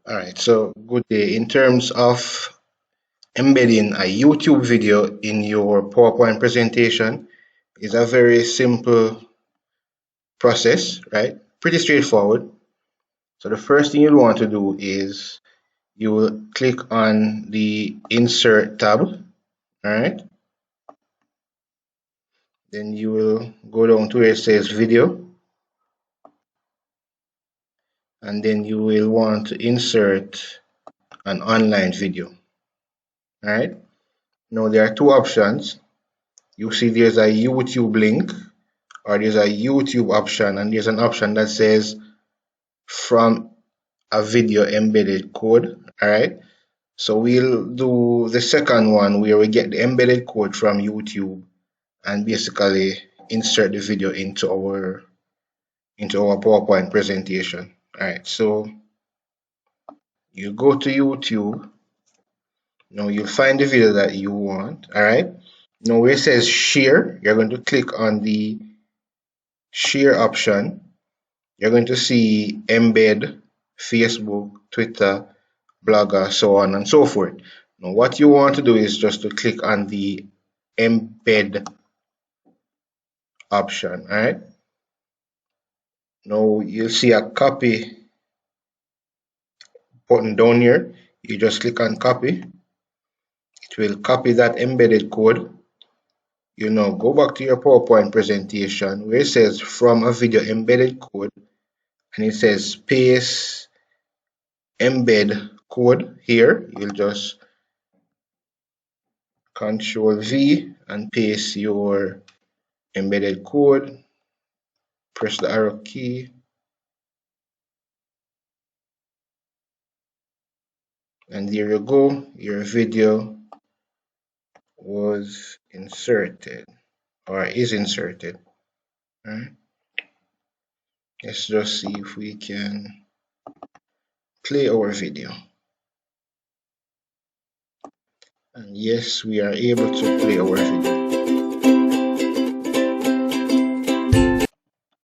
All right, so good day. In terms of embedding a YouTube video in your PowerPoint presentation is a very simple process, right? Pretty straightforward. So the first thing you'll want to do is you will click on the Insert tab, all right? Then you will go down to where it says Video, and then you will want to insert an online video, all right? Now there are two options. You see there's a YouTube link or there's a YouTube option, and there's an option that says from a video embedded code. All right, so we'll do the second one where we get the embedded code from YouTube and basically insert the video into our PowerPoint presentation. All right, so you go to YouTube. Now you'll find the video that you want. All right, now where it says share, you're going to click on the share option. You're going to see embed, Facebook, Twitter, Blogger, so on and so forth. Now what you want to do is just to click on the embed option. All right, now you'll see a copy button down here. You just click on copy. It will copy that embedded code. You now go back to your PowerPoint presentation where it says from a video embedded code, and it says paste embed code here. You'll just Control V and paste your embedded code. Press the arrow key. And there you go. Your video was inserted or is inserted. All right. Let's just see if we can play our video. And yes, we are able to play our video.